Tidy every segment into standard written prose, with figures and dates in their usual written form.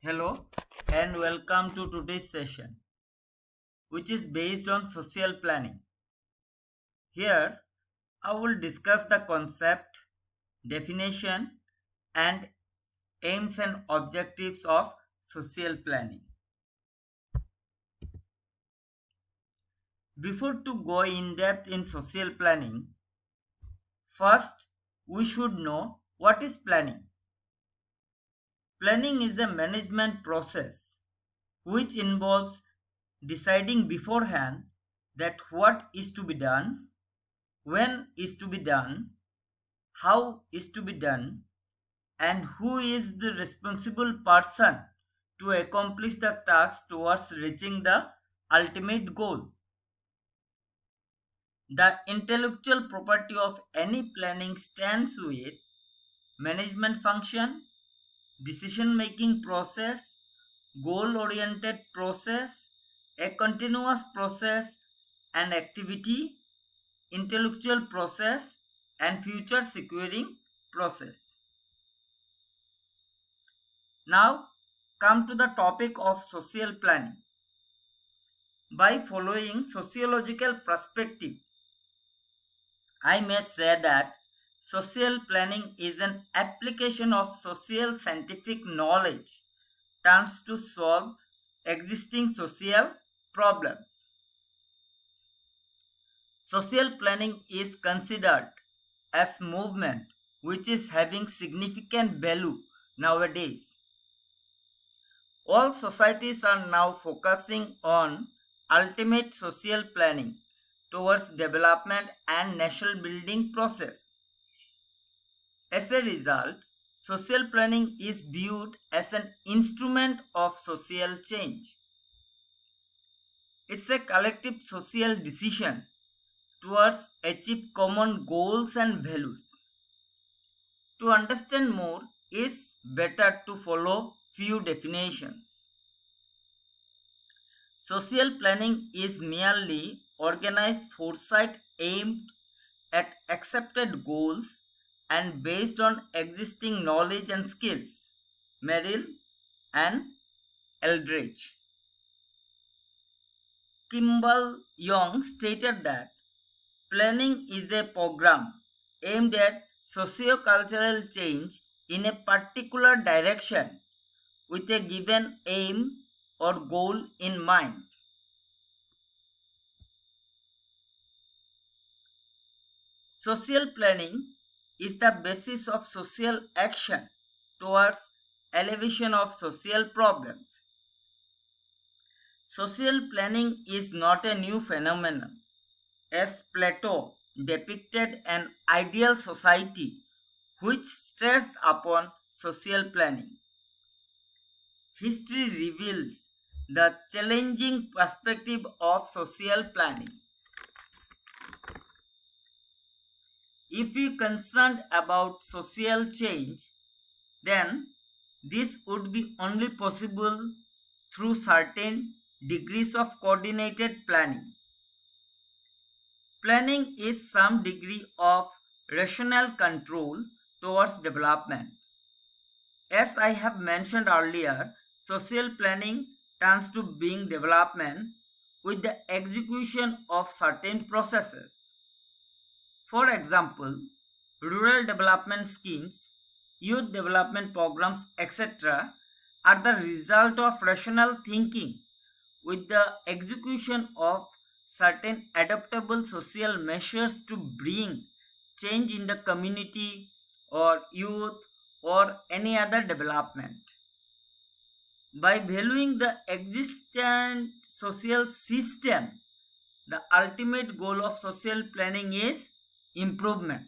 Hello and welcome to today's session, which is based on social planning. Here, I will discuss the concept, definition, and aims and objectives of social planning. Before to go in depth in social planning, first we should know what is planning. Planning is a management process which involves deciding beforehand that what is to be done, when is to be done, how is to be done, and who is the responsible person to accomplish the task towards reaching the ultimate goal. The intellectual property of any planning stands with management function, decision making process, goal oriented process, a continuous process and activity, intellectual process, and future securing process. Now, come to the topic of social planning. By following sociological perspective, I may say that social planning is an application of social scientific knowledge turns to solve existing social problems. Social planning is considered as movement which is having significant value nowadays. All societies are now focusing on ultimate social planning towards development and national building process. As a result, social planning is viewed as an instrument of social change. It's a collective social decision towards achieve common goals and values. To understand more, it's better to follow few definitions. Social planning is merely organized foresight aimed at accepted goals and based on existing knowledge and skills. Merrill and Eldridge. Kimball Young stated that planning is a program aimed at socio-cultural change in a particular direction with a given aim or goal in mind. Social planning is the basis of social action towards elevation of social problems. Social planning is not a new phenomenon, as Plato depicted an ideal society which stressed upon social planning. History reveals the challenging perspective of social planning. If we concerned about social change, then this would be only possible through certain degrees of coordinated planning. Planning is some degree of rational control towards development. As I have mentioned earlier, social planning turns to being development with the execution of certain processes. For example, rural development schemes, youth development programs, etc., are the result of rational thinking with the execution of certain adaptable social measures to bring change in the community or youth or any other development. By valuing the existent social system, the ultimate goal of social planning is improvement.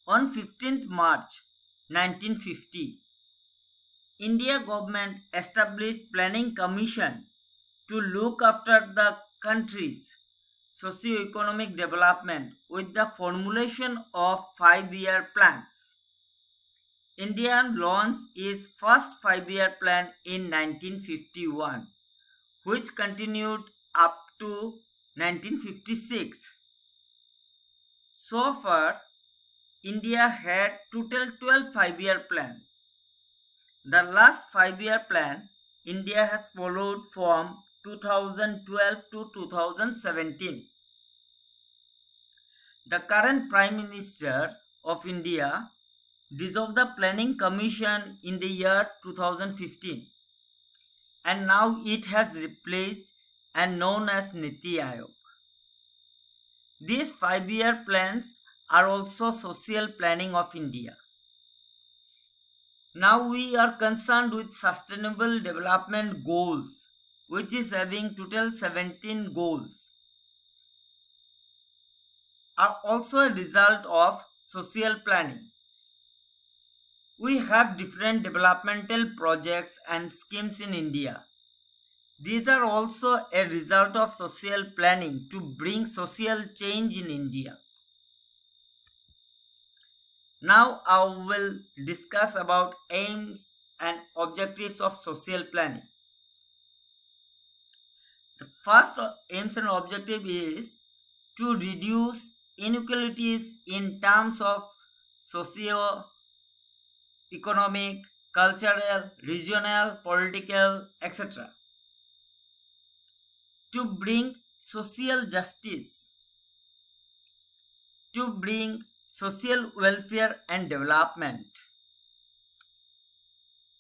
On 15th March 1950, India government established Planning Commission to look after the country's socio-economic development with the formulation of 5-year plans. India launched its first 5-year plan in 1951, which continued up to 1956. So far, India had total 12 5-year plans. The last 5-year plan India has followed from 2012 to 2017. The current Prime Minister of India dissolved the Planning Commission in the year 2015, and now it has replaced and known as Niti Aayog. These 5-year plans are also social planning of India. Now we are concerned with sustainable development goals, which is having total 17 goals, are also a result of social planning. We have different developmental projects and schemes in India. These are also a result of social planning to bring social change in India. Now I will discuss about aims and objectives of social planning. The first aims and objective is to reduce inequalities in terms of socio-economic, cultural, regional, political, etc. To bring social justice, to bring social welfare and development,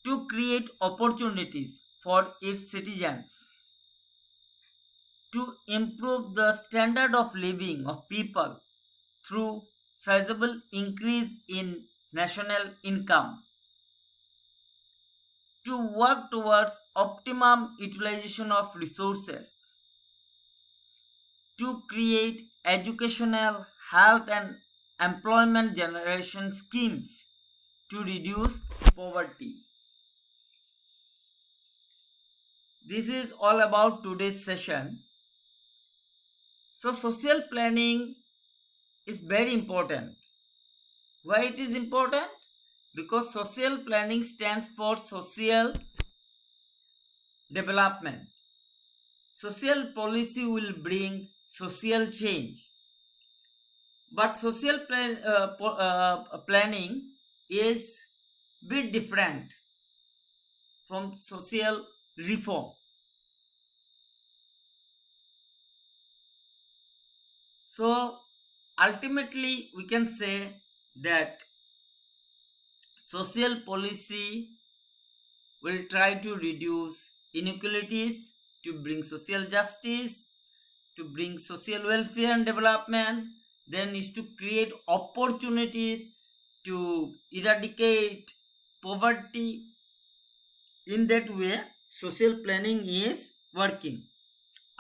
to create opportunities for its citizens, to improve the standard of living of people through sizable increase in national income, to work towards optimum utilization of resources, to create educational, health and employment generation schemes to reduce poverty. This is all about today's session. So social planning is very important. Why it is important? Because social planning stands for social development. Social policy will bring social change. But social planning is bit different from social reform. So ultimately we can say that social policy will try to reduce inequalities, to bring social justice, to bring social welfare and development, then is to create opportunities to eradicate poverty. In that way, social planning is working.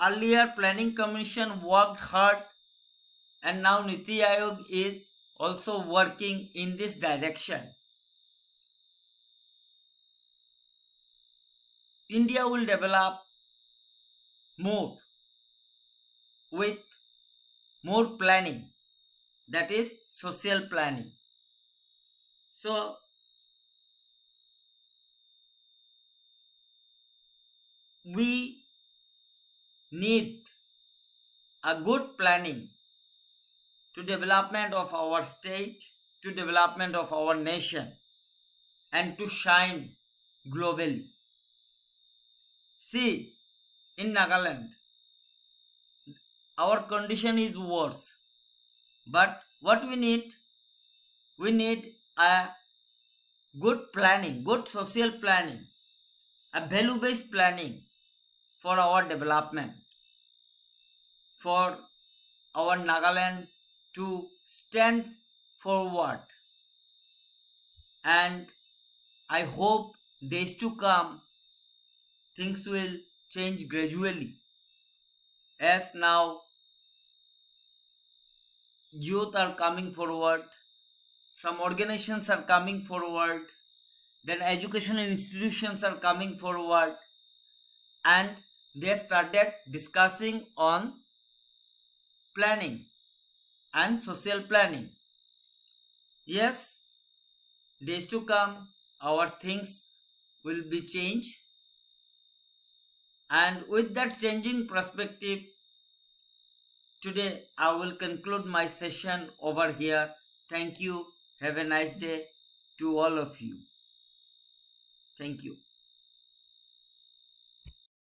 Earlier, Planning Commission worked hard, and now Niti Aayog is also working in this direction. India will develop more with more planning, that is social planning. So we need a good planning to development of our state, to development of our nation, and to shine globally. See, in Nagaland, our condition is worse. But what we need? We need a good planning, good social planning, a value-based planning for our development, for our Nagaland to stand forward. And I hope days to come things will change gradually, as now youth are coming forward, some organizations are coming forward, then educational institutions are coming forward, and they started discussing on planning and social planning. Yes, days to come our things will be changed, and with that changing perspective, today I will conclude my session over here. Thank you. Have a nice day to all of you. Thank you.